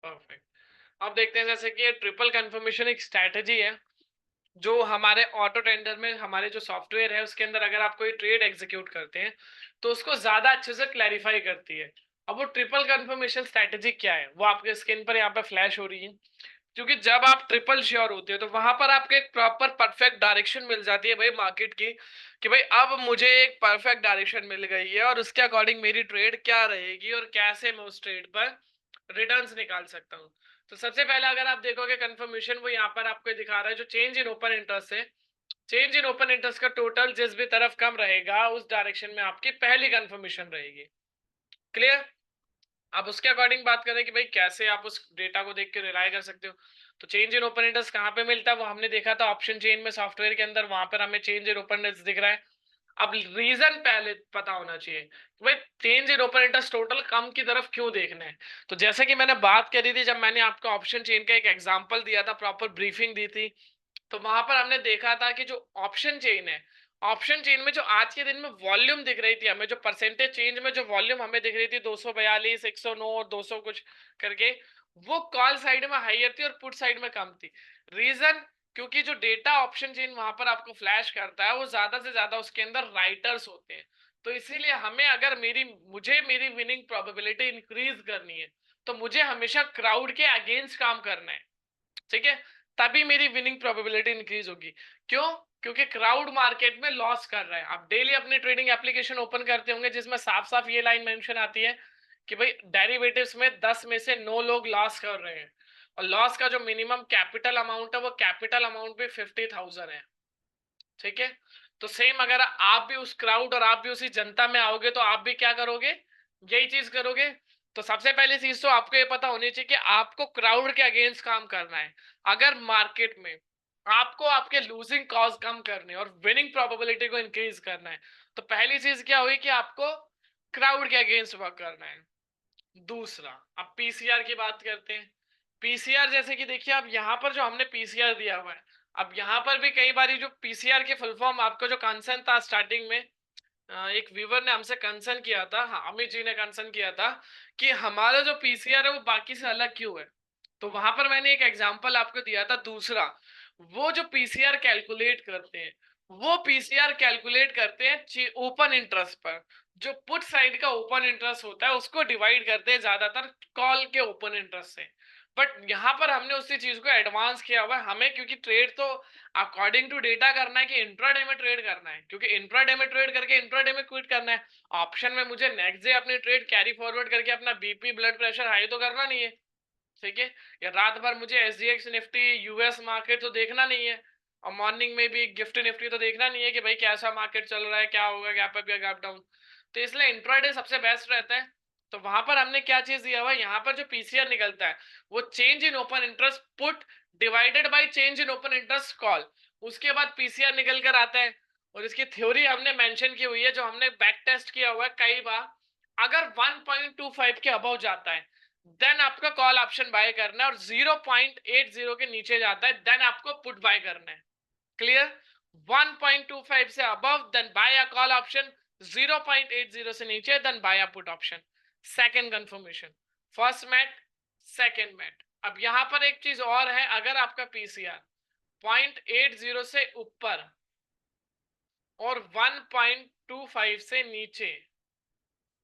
परफेक्ट। अब देखते हैं जैसे कि ट्रिपल कंफर्मेशन एक स्ट्रैटेजी है जो हमारे ऑटो टेंडर में, हमारे जो सॉफ्टवेयर है उसके अंदर अगर आप कोई ट्रेड एग्जीक्यूट करते हैं तो उसको ज्यादा अच्छे से क्लैरिफाई करती है। अब वो ट्रिपल कंफर्मेशन स्ट्रैटेजी क्या है वो आपके स्क्रीन पर यहाँ पे फ्लैश हो रही है। क्योंकि जब आप ट्रिपल श्योर होते हो तो वहां पर आपको एक प्रॉपर परफेक्ट डायरेक्शन मिल जाती है भाई मार्केट की, कि भाई अब मुझे एक परफेक्ट डायरेक्शन मिल गई है और उसके अकॉर्डिंग मेरी ट्रेड क्या रहेगी और कैसे मैं उस ट्रेड पर रिटर्न्स निकाल सकता हूँ। तो सबसे पहले अगर आप देखोगे कंफर्मेशन, वो यहाँ पर आपको दिखा रहा है जो चेंज इन ओपन इंटरेस्ट है। चेंज इन ओपन इंटरेस्ट का टोटल जिस भी तरफ कम रहेगा उस डायरेक्शन में आपकी पहली कंफर्मेशन रहेगी। क्लियर? आप उसके अकॉर्डिंग बात करें कि भाई कैसे आप उस डेटा को देख के रिलाई कर सकते हो। तो चेंज इन ओपन इंटरेस्ट कहाँ पे मिलता है वो हमने देखा था ऑप्शन चेन में सॉफ्टवेयर के अंदर, वहां पर हमें चेंज इन ओपन इंटरेस्ट दिख रहा है। अब रीजन पहले पता होना चाहिए कि भाई change in open interest total कम की तरफ क्यों देखना है। तो जैसे कि मैंने बात करी थी, जब मैंने आपको ऑप्शन चेन का एक एग्जांपल दिया था, प्रॉपर ब्रीफिंग दी थी, तो वहां पर हमने देखा था कि जो ऑप्शन चेन है, ऑप्शन चेन में जो आज के दिन में वॉल्यूम दिख रही थी हमें, जो परसेंटेज चेंज में जो वॉल्यूम हमें दिख रही थी 242, 109 और 200 कुछ करके, वो कॉल साइड में हाइयर थी और पुट साइड में कम थी। रीजन, क्योंकि जो डेटा ऑप्शन चेन वहां पर आपको फ्लैश करता है वो ज्यादा से ज्यादा उसके अंदर राइटर्स होते हैं। तो इसीलिए हमें, अगर मुझे मेरी विनिंग प्रोबेबिलिटी इंक्रीज करनी है तो मुझे हमेशा क्राउड के अगेंस्ट काम करना है। ठीक है, तभी मेरी विनिंग प्रोबेबिलिटी इंक्रीज होगी। क्यों? क्योंकि क्राउड मार्केट में लॉस कर रहा है। आप डेली अपनी ट्रेडिंग एप्लीकेशन ओपन करते होंगे जिसमें साफ साफ ये लाइन मेंशन आती है कि भाई डेरिवेटिव्स में 10 में से 9 लोग लॉस कर रहे हैं और लॉस का जो मिनिमम कैपिटल अमाउंट है वो कैपिटल अमाउंट भी 50,000 है। ठीक है, तो सेम अगर आप भी उस क्राउड और आप भी उसी जनता में आओगे तो आप भी क्या करोगे, यही चीज करोगे। तो सबसे पहली चीज तो आपको ये पता होनी चाहिए कि आपको क्राउड के अगेंस्ट काम करना है। अगर मार्केट में आपको आपके लूजिंग कॉज कम करने और विनिंग प्रोबेबिलिटी को इंक्रीज करना है तो पहली चीज क्या हुई कि आपको क्राउड के अगेंस्ट वर्क करना है। दूसरा, अब पीसीआर की बात करते हैं। पीसीआर जैसे कि देखिए, अब यहाँ पर जो हमने पीसीआर दिया हुआ है, अब यहाँ पर भी कई बार जो पीसीआर के फुल फॉर्म, आपको जो कंसर्न था स्टार्टिंग में, एक व्यूवर ने हमसे कंसर्न किया था, हाँ, अमित जी ने कंसर्न किया था कि हमारा जो पीसीआर है वो बाकी से अलग क्यों है। तो वहां पर मैंने एक एग्जांपल आपको दिया था। दूसरा, वो जो पीसीआर कैलकुलेट करते हैं वो पीसीआर कैलकुलेट करते हैं ओपन इंटरेस्ट पर। जो पुट साइड का ओपन इंटरेस्ट होता है उसको डिवाइड करते हैं ज्यादातर कॉल के ओपन इंटरेस्ट से। बट यहाँ पर हमने उसी चीज को एडवांस किया हुआ है हमें, क्योंकि ट्रेड तो अकॉर्डिंग टू डेटा करना है कि इंट्राडे में ट्रेड करना है, क्योंकि इंट्राडे में ट्रेड करके इंट्राडे में क्विट करना है। ऑप्शन में मुझे नेक्स्ट डे अपनी ट्रेड कैरी फॉरवर्ड करके अपना बीपी ब्लड प्रेशर हाई तो करना नहीं है। ठीक है, या रात भर मुझे एसजीएक्स निफ्टी यूएस मार्केट तो देखना नहीं है और मॉर्निंग में भी गिफ्ट निफ्टी तो देखना नहीं है कि भाई कैसा मार्केट चल रहा है, क्या होगा, गैप अप या गैप डाउन। तो इसलिए इंट्राडे सबसे बेस्ट रहता है। तो वहां पर हमने क्या चीज दिया हुआ है, यहाँ पर जो पीसीआर निकलता है वो change in open interest put divided by change in open interest call, उसके बाद पीसीआर निकल कर आता है। और इसकी थ्योरी हमने मेंशन की हुई है, जो हमने बैक टेस्ट किया हुआ है कई बार। अगर 1.25 के अबव जाता है देन आपका कॉल ऑप्शन बाय करना है, और 0.80 के नीचे जाता है देन आपको पुट बाय करना है। क्लियर? 1.25 से above then buy a call option, 0.80 से नीचे then buy a put option. Second confirmation, first met, second met. अब यहां पर एक चीज और है, अगर आपका पीसीआर 0.80 से ऊपर और 1.25 से नीचे,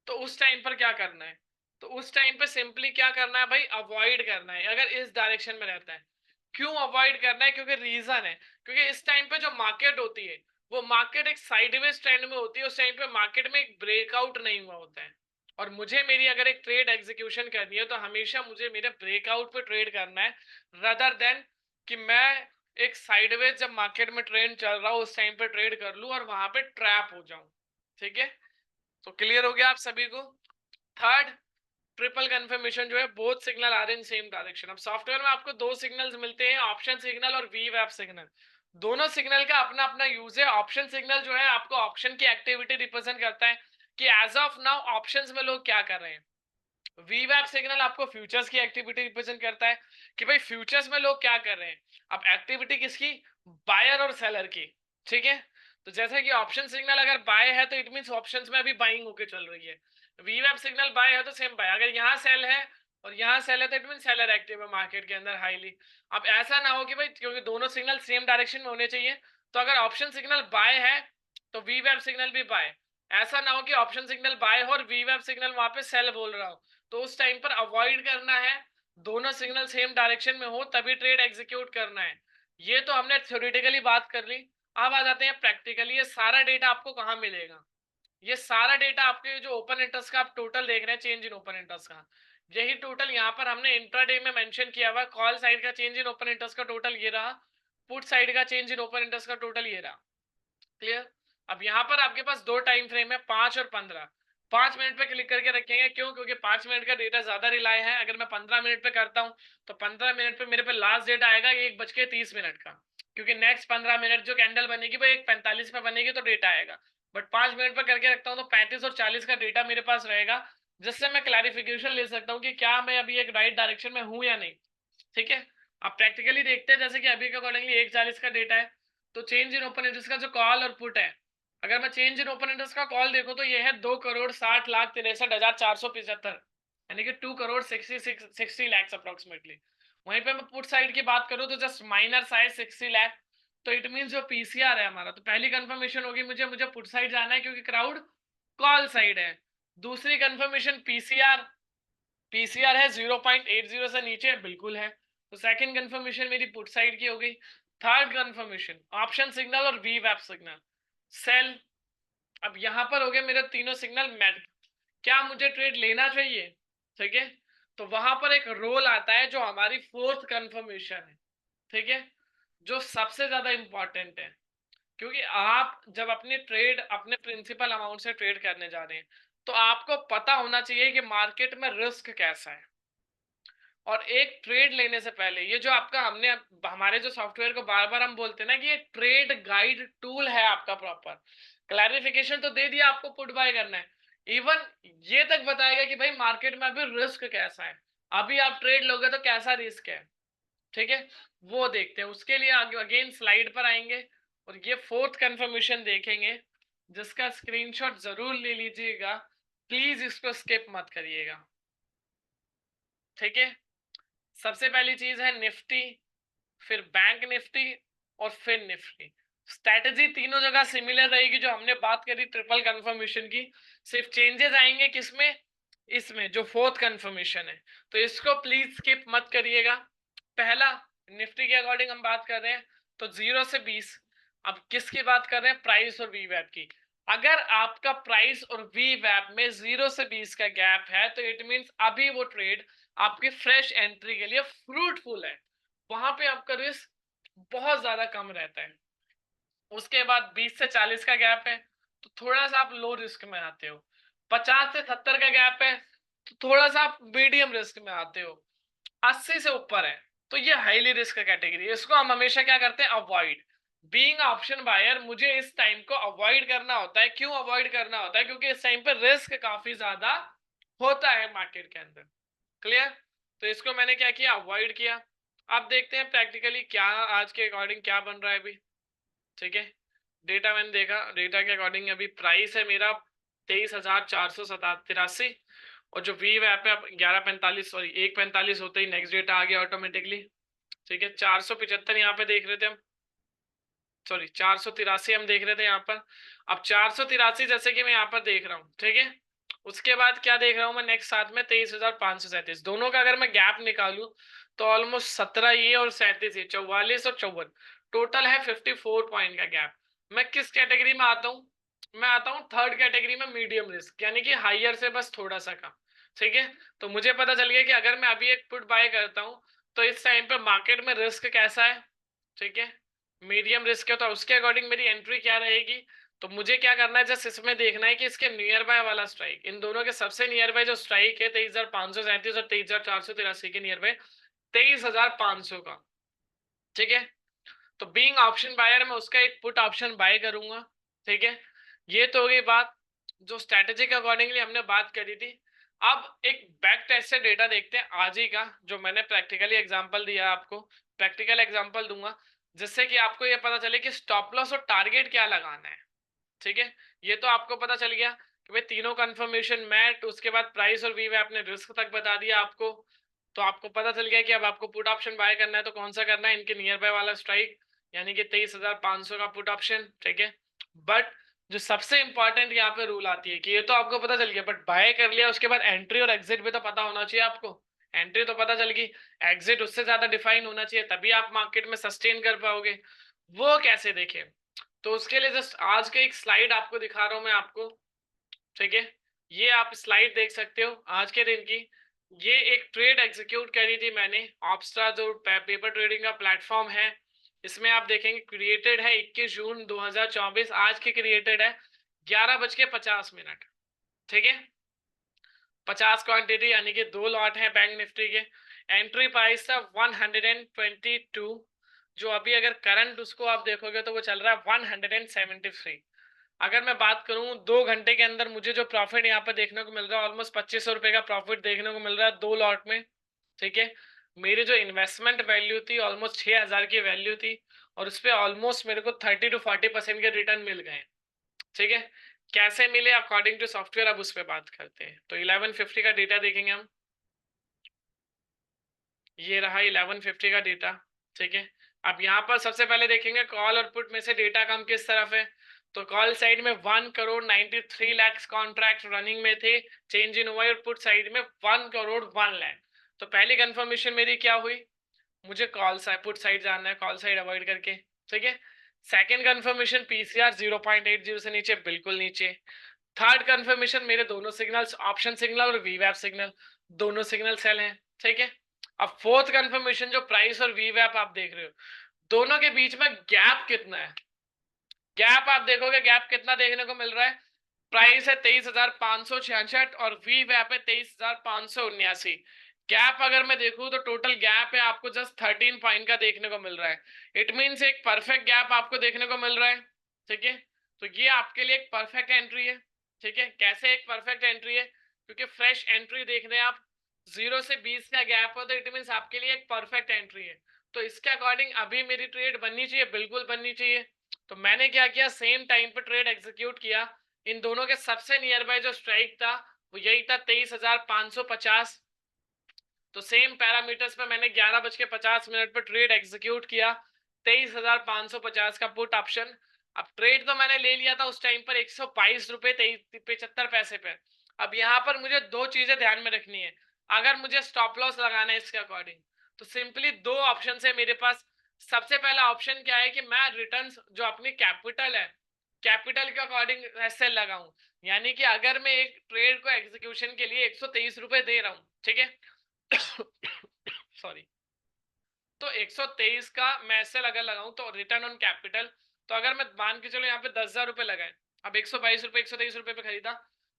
तो उस टाइम पर क्या करना है? तो उस टाइम पे सिंपली क्या करना है भाई, अवॉइड करना है अगर इस डायरेक्शन में रहता है। क्यों अवॉइड करना है? क्योंकि रीजन है, क्योंकि इस टाइम पे जो मार्केट होती है वो मार्केट एक साइडवेज ट्रेंड में होती है। उस टाइम पे मार्केट में एक ब्रेकआउट नहीं हुआ होता है, और मुझे मेरी अगर एक ट्रेड एग्जीक्यूशन करनी है तो हमेशा मुझे मेरे ब्रेकआउट पे ट्रेड करना है, रदर देन कि मैं एक साइडवेज जब मार्केट में ट्रेंड चल रहा हो उस टाइम पे ट्रेड कर लूं और वहां पे ट्रैप हो जाऊं। ठीक है, तो क्लियर हो गया आप सभी को? थर्ड, ट्रिपल कंफर्मेशन जो है, both signal are in same direction. अब सॉफ्टवेयर में आपको दो सिग्नल्स मिलते हैं, ऑप्शन सिग्नल और वी वैप सिग्नल। दोनों सिग्नल का अपना अपना यूज है। ऑप्शन सिग्नल जो है आपको ऑप्शन की एक्टिविटी रिप्रेजेंट करता है कि एज ऑफ नाउ ऑप्शंस में लोग क्या कर रहे हैं। वी वैप सिग्नल आपको फ्यूचर्स की एक्टिविटी रिप्रेजेंट करता है कि भाई फ्यूचर्स में लोग क्या कर रहे हैं। अब एक्टिविटी किसकी? बायर और सेलर की। ठीक है, तो जैसे कि ऑप्शन सिग्नल अगर बाय है तो इट मींस ऑप्शंस में अभी बाइंग होके चल रही है। वी वैप सिग्नल बाय है तो सेम बाय। अगर यहाँ सेल है और यहाँ सेल है तो इट मीन सेलर एक्टिव है मार्केट के अंदर हाईली। अब ऐसा ना हो कि भाई, क्योंकि दोनों सिग्नल सेम डायरेक्शन में होने चाहिए, तो अगर ऑप्शन सिग्नल बाय है तो वी वैप सिग्नल भी बाय। ऐसा ना हो कि ऑप्शन सिग्नल बाय हो और वी वैप सिग्नल वहां पे सेल बोल रहा हो, तो उस टाइम पर अवॉइड करना है। दोनों सिग्नल सेम डायरेक्शन में हो तभी ट्रेड एग्जीक्यूट करना है। ये तो हमने थ्योरेटिकली बात कर ली। अब आ जाते हैं प्रैक्टिकली। ये सारा डेटा आपको कहाँ मिलेगा? ये सारा डेटा आपके जो ओपन इंटरेस्ट का आप टोटल देख रहे हैं, चेंज इन ओपन इंटरेस्ट का, यही टोटल यहाँ पर हमने इंट्राडे में मेंशन किया हुआ। कॉल साइड का चेंज इन ओपन इंटरेस्ट का टोटल ये रहा, पुट साइड का चेंज इन ओपन इंटरेस्ट का टोटल ये रहा। क्लियर? अब यहाँ पर आपके पास दो टाइम फ्रेम है, 5 और 15। 5 मिनट पे क्लिक करके रखेंगे, क्यों? क्योंकि 5 मिनट का डेटा ज्यादा रिलाय है। अगर मैं 15 मिनट पे करता हूँ तो 15 मिनट पे मेरे पे लास्ट डेटा आएगा 1:30 का, क्योंकि नेक्स्ट 15 मिनट जो कैंडल बनेगी वो 1:45 पे बनेगी तो डेटा आएगा। बट 5 मिनट पे करके रखता हूँ तो 35 और 40 का डेटा मेरे पास रहेगा, जिससे मैं क्लैरिफिकेशन ले सकता हूँ कि क्या मैं अभी एक राइट डायरेक्शन में हूँ या नहीं। ठीक है, अब प्रैक्टिकली देखते हैं। जैसे कि अभी के अकॉर्डिंगली 1:40 का डेटा है, तो चेंज इन ओपन इंटरेस्ट का जो कॉल और पुट है, अगर मैं चेंज इन ओपन इंटरेस्ट का कॉल देखूं तो ये है 2,60,63,475, यानी कि 2,60,60 अप्रोक्सीमेटली। वहीं पे मैं पुट साइड की बात करूं तो जस्ट माइनर साइज 60 लाख। तो इट मीन जो पीसीआर है हमारा, तो पहली कंफर्मेशन होगी मुझे मुझे पुट साइड जाना है क्योंकि क्राउड कॉल साइड है। दूसरी कंफर्मेशन पीसीआर, पीसीआर है 0.80 से नीचे, बिल्कुल है, तो सेकंड कंफर्मेशन मेरी पुट साइड की हो गई। थर्ड कंफर्मेशन ऑप्शन सिग्नल और वी वैप सिग्नल, सेल। अब यहां पर हो गए मेरे तीनों सिग्नल मैट। क्या मुझे ट्रेड लेना चाहिए? ठीक है, तो वहां पर एक रोल आता है जो हमारी फोर्थ कंफर्मेशन है। ठीक है, जो सबसे ज्यादा इंपॉर्टेंट है, क्योंकि आप जब अपनी ट्रेड अपने प्रिंसिपल अमाउंट से ट्रेड करने जा रहे हैं तो आपको पता होना चाहिए कि मार्केट में रिस्क कैसा है। और एक ट्रेड लेने से पहले ये जो आपका हमने हमारे जो सॉफ्टवेयर को बार बार हम बोलते हैं ना कि ये ट्रेड गाइड टूल है आपका, प्रॉपर क्लैरिफिकेशन तो दे दिया आपको पुट बाय करना है, इवन ये तक बताएगा कि भाई मार्केट में अभी रिस्क कैसा है, अभी आप ट्रेड लोगे तो कैसा रिस्क है। ठीक है, वो देखते हैं। उसके लिए आगे अगेन स्लाइड पर आएंगे और ये फोर्थ कंफर्मेशन देखेंगे, जिसका स्क्रीनशॉट जरूर ले लीजिएगा, प्लीज इसको स्किप मत करिएगा। ठीक है, सबसे पहली चीज है निफ्टी, फिर बैंक निफ्टी और फिर निफ्टी। स्ट्रेटजी तीनों जगह सिमिलर रहेगी जो हमने बात करी ट्रिपल कंफर्मेशन की, सिर्फ चेंजेस आएंगे किसमें? इसमें जो फोर्थ कंफर्मेशन है, तो इसको प्लीज स्किप मत करिएगा। पहला, निफ्टी के अकॉर्डिंग हम बात कर रहे हैं तो 0 से 20। अब किसकी बात कर रहे हैं? प्राइस और वी वैप की। अगर आपका प्राइस और वी वैप में 0 से 20 का गैप है तो इट मींस अभी वो ट्रेड आपकी फ्रेश एंट्री के लिए फ्रूटफुल है, वहां पे आपका रिस्क बहुत ज्यादा कम रहता है। उसके बाद 20 से 40 का गैप है तो थोड़ा सा आप लो रिस्क में आते हो। 50 से 70 का गैप है तो थोड़ा सा आप मीडियम रिस्क में आते हो। 80 से ऊपर है तो ये हाईली रिस्क कैटेगरी है, इसको हम हमेशा क्या करते हैं? अवॉइड। बीइंग ऑप्शन बायर मुझे इस टाइम को अवॉइड करना होता है। क्यों अवॉइड करना होता है? क्योंकि इस टाइम पे रिस्क काफी ज्यादा होता है मार्केट के अंदर। क्लियर? तो इसको मैंने क्या किया? अवॉइड किया। अब देखते हैं प्रैक्टिकली क्या आज के अकॉर्डिंग क्या बन रहा है अभी। ठीक है, डेटा मैंने देखा, डेटा के अकॉर्डिंग अभी प्राइस है मेरा 23,483 और जो वी ऐप है 11:45, सॉरी 1:45 होते ही नेक्स्ट डेटा आ गया ऑटोमेटिकली। ठीक है, 475 यहाँ पे देख रहे थे हम, सॉरी 483 हम देख रहे थे यहाँ पर। अब 483 जैसे कि मैं यहाँ पर देख रहा हूँ, ठीक है। उसके बाद क्या देख रहा हूँ मैं नेक्स्ट साथ में 23,537, दोनों का अगर मैं गैप निकालू तो ऑलमोस्ट 17 ये और 37 ये, 44 और 54, टोटल है 54 पॉइंट का गैप। मैं किस कैटेगरी में आता हूँ? मैं आता हूँ थर्ड कैटेगरी में, मीडियम रिस्क, यानी कि हाइयर से बस थोड़ा सा कम। ठीक है, तो मुझे पता चल गया कि अगर मैं अभी एक पुट बाय करता हूँ तो इस टाइम पे मार्केट में रिस्क कैसा है। ठीक है, मीडियम रिस्क है, तो उसके अकॉर्डिंग मेरी एंट्री क्या रहेगी। तो मुझे क्या करना है, जस्ट इसमें देखना है कि इसके नियर बाय वाला स्ट्राइक, इन दोनों के सबसे नियर बाय जो स्ट्राइक है 23,537 और 23,483 के नियर बाय 23,500 का। ठीक है, तो बीइंग ऑप्शन बायर मैं उसका एक पुट ऑप्शन बाय करूंगा। ठीक है, ये तो हो गई बात जो स्ट्रेटेजी के अकॉर्डिंगली हमने बात करी थी। अब एक बैक टेस्ट से डेटा देखते हैं आज ही का, जो मैंने प्रैक्टिकली एग्जांपल दिया आपको, प्रैक्टिकल एग्जांपल दूंगा जिससे कि आपको ये पता चले कि स्टॉप लॉस और टारगेट क्या लगाना है। ठीक है, ये तो आपको पता चल गया कि भाई तीनों कंफर्मेशन मैट, उसके बाद प्राइस और वीव आपने रिस्क तक बता दिया आपको। तो आपको पता चल गया कि अब आपको पुट ऑप्शन बाय करना है तो कौन सा करना है, इनके नियर बाय वाला स्ट्राइक, यानी कि 23,500 का पुट ऑप्शन। ठीक है, बट जो सबसे इंपॉर्टेंट यहाँ पे रूल आती है कि ये तो आपको पता चल गया, बट बाय कर लिया उसके बाद एंट्री और एग्जिट भी तो पता होना चाहिए आपको। एंट्री तो पता चल गई, एग्जिट उससे ज्यादा डिफाइन होना चाहिए, तभी आप मार्केट में सस्टेन कर पाओगे। वो कैसे देखें, तो उसके लिए जस्ट आज के एक स्लाइड आपको दिखा रहा हूं मैं आपको। ठीक है, ये आप स्लाइड देख सकते हो आज के दिन की। ये एक ट्रेड एग्जीक्यूट करी थी मैंने, ऑप्स्ट्रा जो पेपर ट्रेडिंग का प्लेटफॉर्म है, इसमें आप देखेंगे क्रिएटेड है 21 जून 2024, आज की क्रिएटेड है 11:50। ठीक है, 50 क्वांटिटी यानी कि 2 लॉट है बैंक निफ्टी के। एंट्री प्राइस था 122, जो अभी अगर करंट उसको आप देखोगे तो वो चल रहा है 173। अगर मैं बात करूं 2 घंटे के अंदर मुझे जो प्रॉफिट यहाँ पे देखने को मिल रहा है, ऑलमोस्ट 2500 रुपए का प्रॉफिट देखने को मिल रहा है 2 लॉट में। ठीक है, मेरी जो इन्वेस्टमेंट वैल्यू थी ऑलमोस्ट 6,000 की वैल्यू थी, और उस पर ऑलमोस्ट मेरे को 30 to 40% के रिटर्न मिल गए। ठीक है, कैसे मिले अकॉर्डिंग टू सॉफ्टवेयर, अब उस पर बात करते हैं। तो 1150 का डेटा देखेंगे हम, ये रहा 1150 का डेटा। ठीक है, अब यहाँ पर सबसे पहले देखेंगे कॉल और पुट में से डेटा कम किस तरफ है। तो कॉल साइड में 1,93,00,000 कॉन्ट्रैक्ट रनिंग में थे, change in over, put side में 1,01,00,000। तो पहली कंफर्मेशन मेरी क्या हुई, मुझे कॉल साइड पुट साइड जानना है, कॉल साइड अवॉइड करके। ठीक है, सेकंड कंफर्मेशन पीसीआर 0.80 से नीचे, बिल्कुल नीचे। थर्ड कंफर्मेशन मेरे दोनों सिग्नल्स, ऑप्शन सिग्नल और वीवैप सिग्नल, दोनों सिग्नल सेल हैं। ठीक है, अब फोर्थ कंफर्मेशन जो प्राइस और वीवैप आप देख रहे हो, दोनों के बीच में गैप कितना है। गैप आप देखोगे, गैप कितना देखने को मिल रहा है, प्राइस है 23,566 और वीवैप है 23,579। गैप अगर मैं देखूं तो टोटल गैप है आपको जस्ट 13 पॉइंट का देखने को मिल रहा है। इट मींस एक परफेक्ट गैप आपको देखने को मिल रहा है। ठीक है, तो ये आपके लिए एक परफेक्ट एंट्री है। ठीक है, कैसे एक परफेक्ट एंट्री है, क्योंकि फ्रेश एंट्री देख रहे हैं आप, 0 से 20 का गैप हो तो इट मींस आपके लिए एक परफेक्ट एंट्री है। तो इसके अकॉर्डिंग अभी मेरी ट्रेड बननी चाहिए, बिल्कुल बननी चाहिए। तो मैंने क्या किया, सेम टाइम पर ट्रेड एग्जीक्यूट किया। इन दोनों के सबसे नियर बाय जो स्ट्राइक था वो यही था 23,550। तो सेम पैरामीटर्स पे मैंने 11:50 पर ट्रेड एग्जीक्यूट किया, 23,550 का पुट ऑप्शन। अब ट्रेड तो मैंने ले लिया था उस टाइम पर 122 रुपए 75 पैसे पे। अब यहाँ पर मुझे दो चीजें ध्यान में रखनी है, अगर मुझे स्टॉप लॉस लगाना है इसके अकॉर्डिंग, तो सिंपली दो ऑप्शन है मेरे पास। सबसे पहला ऑप्शन क्या है कि मैं रिटर्न्स जो अपनी कैपिटल है, कैपिटल के अकॉर्डिंग एसएल लगाऊं, यानी कि अगर मैं एक ट्रेड को एग्जीक्यूशन के लिए 123 रुपए दे रहा हूं, ठीक है सॉरी, तो 123 का मैं एसएल अगर लगाऊं तो रिटर्न ऑन कैपिटल, तो अगर मैं मान के चलो यहाँ पे 10,000 रुपए लगाए, अब 122 रुपए 123 रुपए पे खरीदा,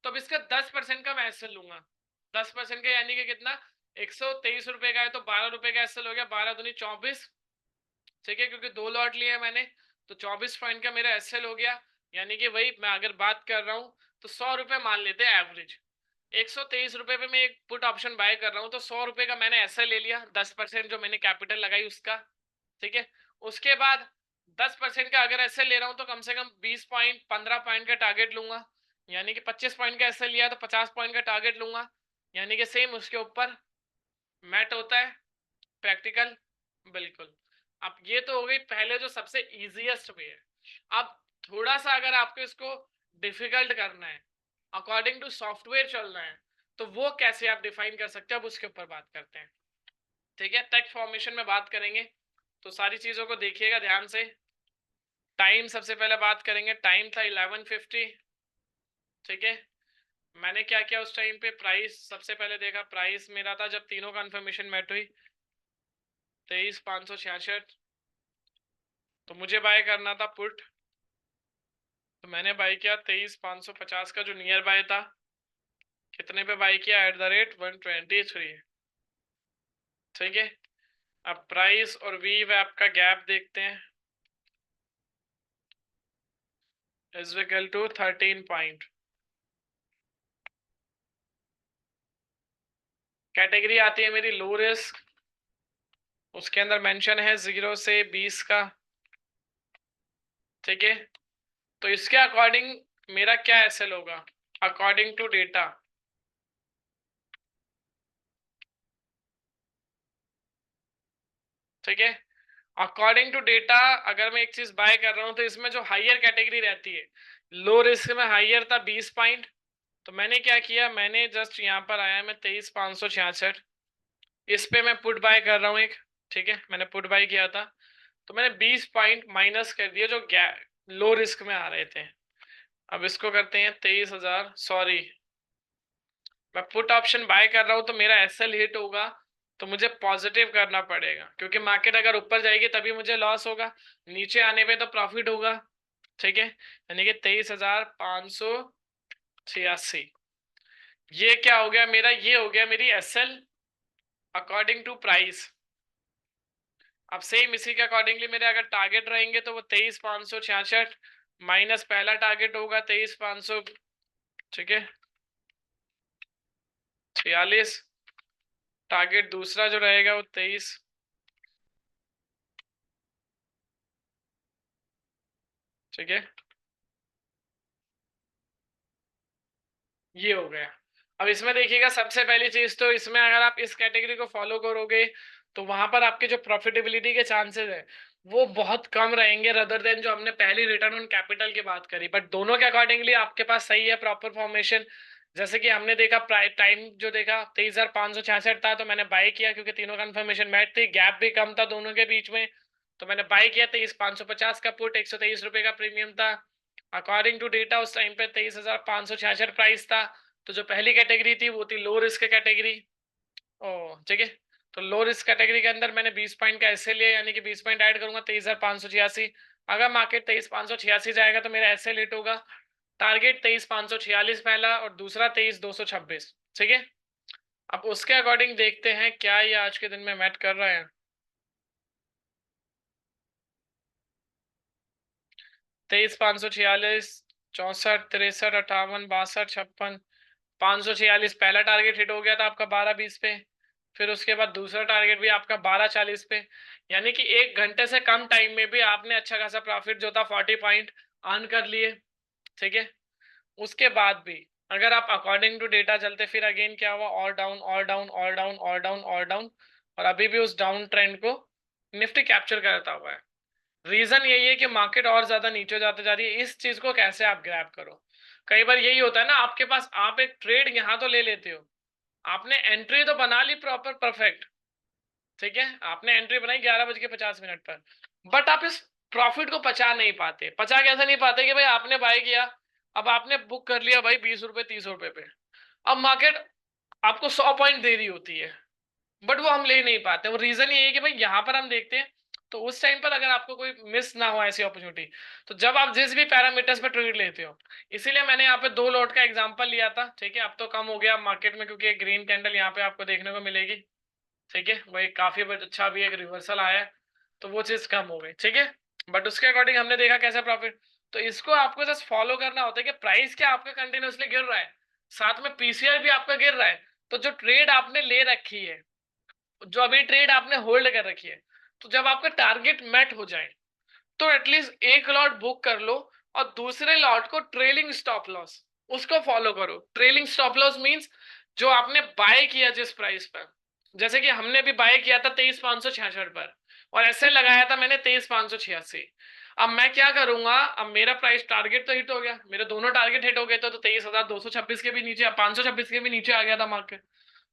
तो अब इसका 10% का मैं एसएल लूंगा। 10% का यानी कि कितना, 123 रुपए का है तो 12 रुपए का एसएल हो गया, 12 दूनी 24। ठीक है, क्योंकि 2 लॉट लिए मैंने, तो 24 पॉइंट का मेरा एसएल हो गया। यानी कि वही मैं अगर बात कर रहा हूँ तो 100 रुपए मान लेते हैं एवरेज, 123 रुपए पे मैं एक पुट ऑप्शन बाय कर रहा हूँ, तो 100 रुपए का मैंने एसएल ले लिया, 10% जो मैंने कैपिटल लगाई उसका। ठीक है, उसके बाद 10% का अगर एसएल ले रहा हूं तो कम से कम 20 पॉइंट 15 पॉइंट का टारगेट लूंगा, यानी कि 25 पॉइंट का एसएल लिया तो 50 पॉइंट का टारगेट लूंगा, यानी कि सेम उसके ऊपर मैट होता है प्रैक्टिकल। बिल्कुल। अब ये तो हो गई पहले जो सबसे इजीएस्ट वे है। अब थोड़ा सा अगर आपको इसको डिफिकल्ट करना है, अकॉर्डिंग टू सॉफ्टवेयर चलना है, तो वो कैसे आप डिफाइन कर सकते हैं, अब उसके ऊपर बात करते हैं। ठीक है, टेक्स्ट फॉर्मेशन में बात करेंगे, तो सारी चीजों को देखिएगा ध्यान से। टाइम सबसे पहले बात करेंगे, टाइम था 11:50। ठीक है, मैंने क्या किया उस टाइम पे, प्राइस सबसे पहले देखा, प्राइस मेरा था जब तीनों कंफर्मेशन मैट हुई 23,566, तो मुझे बाय करना था पुट, तो मैंने बाय किया 23,550 का जो नियर बाय था, कितने पे बाय किया, @123। ठीक है, अब प्राइस और वी वैप का गैप देखते हैं, is equal to 13 point. Category आती है मेरी लो रिस्क, उसके अंदर मेंशन है 0 से 20 का। ठीक है, तो इसके अकॉर्डिंग मेरा क्या एसएल होगा, अकॉर्डिंग टू डेटा। ठीक है, अकॉर्डिंग टू डेटा अगर मैं एक चीज बाय कर रहा हूं तो इसमें जो हाइयर कैटेगरी रहती है, लो रिस्क में हाइयर था 20 पॉइंट, तो मैंने क्या किया, मैंने जस्ट यहाँ पर आया मैं 23,566, इस पे मैं पुट बाय कर रहा हूँ एक। ठीक है, मैंने पुट बाय किया था, तो मैंने 20 पॉइंट माइनस कर दिया जो लो रिस्क में आ रहे थे। अब इसको करते हैं 23,000, सॉरी मैं पुट ऑप्शन बाय कर रहा हूं तो मेरा एसएल हिट होगा, तो मुझे पॉजिटिव करना पड़ेगा, क्योंकि मार्केट अगर ऊपर जाएगी तभी मुझे लॉस होगा, नीचे आने पे तो प्रॉफिट होगा। ठीक है, यानी कि 23,586, ये क्या हो गया मेरा, ये हो गया मेरी एसएल अकॉर्डिंग टू प्राइस। अब सेम इसी के अकॉर्डिंगली मेरे अगर टारगेट रहेंगे तो वो 23,566 माइनस पहला टारगेट होगा 23,500, ठीक है 46, टारगेट दूसरा जो रहेगा वो 23। ठीक है, ये हो गया। अब इसमें देखिएगा सबसे पहली चीज तो इसमें अगर आप इस कैटेगरी को फॉलो करोगे तो वहां पर आपके जो प्रॉफिटेबिलिटी के चांसेस है वो बहुत कम रहेंगे, रदर देन जो हमने पहली रिटर्न ऑन कैपिटल की बात करी। बट दोनों के अकॉर्डिंगली आपके पास सही है प्रॉपर फॉर्मेशन। जैसे कि हमने देखा टाइम जो देखा 23,566 था, तो मैंने बाय किया क्योंकि तीनों कंफर्मेशन मैच थी, गैप भी कम था दोनों के बीच में, तो मैंने बाय किया 23,550 का पुट, 123 रुपए का प्रीमियम था। अकॉर्डिंग टू डेटा उस टाइम पे 23,566 प्राइस था, तो जो पहली कैटेगरी थी वो थी लो रिस्क कैटेगरी। ओ ठीक है, तो लो रिस्क कैटेगरी के अंदर मैंने 20 पॉइंट का ऐसे लिया, यानी कि 20 पॉइंट ऐड करूंगा 23,586। अगर मार्केट 23,586 जाएगा तो मेरा ऐसे लेट होगा, टारगेट 23,546 पहला और दूसरा 23,226। ठीक है, अब उसके अकॉर्डिंग देखते हैं क्या ये आज के दिन में मैट कर रहा है। 23,546, 64, 63, 58, 62, 56, 546 पहला टारगेट हिट हो गया था आपका 12:20 पे, फिर उसके बाद दूसरा टारगेट भी आपका 12:40 पे, यानी कि 1 घंटे से कम टाइम में भी आपने अच्छा खासा प्रॉफिट जो था 40 पॉइंट अर्न कर लिए। ठीक है, उसके बाद भी अगर आप अकॉर्डिंग टू डेटा चलते, फिर अगेन क्या हुआ, और डाउन और डाउन और डाउन और डाउन और डाउन, और अभी भी उस डाउन ट्रेंड को निफ्टी कैप्चर करता हुआ है। रीजन यही है कि मार्केट और ज्यादा नीचे जाते जा रही है, इस चीज को कैसे आप ग्रैब करो। कई बार यही होता है ना आपके पास, आप एक ट्रेड यहां तो ले लेते हो, आपने एंट्री तो बना ली प्रॉपर परफेक्ट, ठीक है आपने एंट्री बनाई 11:50 पर, बट आप इस प्रॉफिट को पचा नहीं पाते। पचा कैसे नहीं पाते कि भाई आपने बाय किया, अब आपने बुक कर लिया भाई 20 रुपए 30 रुपए पे, अब मार्केट आपको 100 पॉइंट दे रही होती है, बट वो हम ले नहीं पाते। वो रीजन ये है कि भाई यहाँ पर हम देखते हैं, तो उस टाइम पर अगर आपको कोई मिस ना हो ऐसी अपॉर्चुनिटी, तो जब आप जिस भी पैरामीटर्स पे ट्रेड लेते हो, इसीलिए मैंने यहाँ पे 2 लॉट का एग्जांपल लिया था। ठीक है, अब तो कम हो गया मार्केट में क्योंकि एक ग्रीन कैंडल यहाँ पे आपको देखने को मिलेगी। ठीक है, वही काफी अच्छा भी एक रिवर्सल आया है, तो वो चीज कम हो गई। ठीक है, बट उसके अकॉर्डिंग हमने देखा कैसा प्रॉफिट, तो इसको आपको जस्ट फॉलो करना होता है कि प्राइस क्या आपका कंटिन्यूसली गिर रहा है, साथ में पीसीआर भी आपका गिर रहा है, तो जो ट्रेड आपने ले रखी है, जो अभी ट्रेड आपने होल्ड कर रखी है, तो जब आपका टारगेट मेट हो जाए तो एटलीस्ट एक लॉट बुक कर लो और दूसरे लॉट को ट्रेलिंग स्टॉप लॉस उसको फॉलो करो। ट्रेलिंग स्टॉप लॉस मींस जो आपने बाय किया जिस प्राइस पर, जैसे कि हमने भी बाय किया था 23,566 पर और ऐसे लगाया था मैंने 23,586। अब मैं क्या करूंगा, अब मेरा प्राइस टारगेट तो हिट हो गया, मेरे दोनों टारगेट हिट हो गए थे, तो 23,226 के भी नीचे, 526 के भी नीचे आ गया था मार्केट।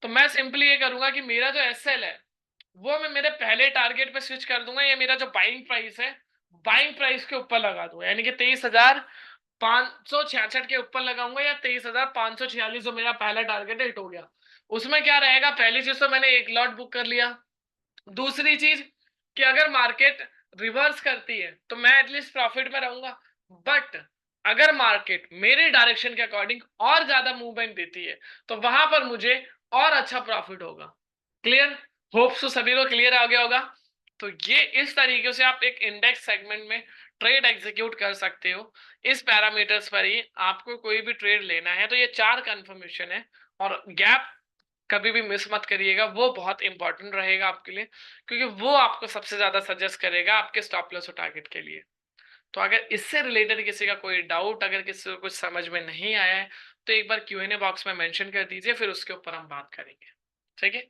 तो मैं सिंपली ये करूंगा कि मेरा जो एसएल है वो मैं मेरे पहले टारगेट पे स्विच कर दूंगा, या मेरा जो बाइंग प्राइस है बाइंग प्राइस के ऊपर लगा दूंगा, यानी कि 23,566 के ऊपर लगाऊंगा, या 23,546 जो मेरा पहला टारगेट हिट हो गया। उसमें क्या रहेगा, पहली चीज तो मैंने एक लॉट बुक कर लिया। दूसरी चीज कि अगर मार्केट रिवर्स करती है तो मैं एटलीस्ट प्रॉफिट में रहूंगा, बट अगर मार्केट मेरे डायरेक्शन के अकॉर्डिंग और ज्यादा मूवमेंट देती है तो वहां पर मुझे और अच्छा प्रॉफिट होगा। क्लियर? होप्स तो सभी को क्लियर आ गया होगा। तो ये इस तरीके से आप एक इंडेक्स सेगमेंट में ट्रेड एग्जीक्यूट कर सकते हो। इस पैरामीटर्स पर ही आपको कोई भी ट्रेड लेना है, तो ये 4 कंफर्मेशन है। और गैप कभी भी मिस मत करिएगा, वो बहुत इंपॉर्टेंट रहेगा आपके लिए, क्योंकि वो आपको सबसे ज्यादा सजेस्ट करेगा आपके स्टॉप लॉस और टारगेट के लिए। तो अगर इससे रिलेटेड किसी का कोई डाउट, अगर किसी को कुछ समझ में नहीं आया है, तो एक बार Q&A बॉक्स में मेंशन कर दीजिए, फिर उसके ऊपर हम बात करेंगे। ठीक है?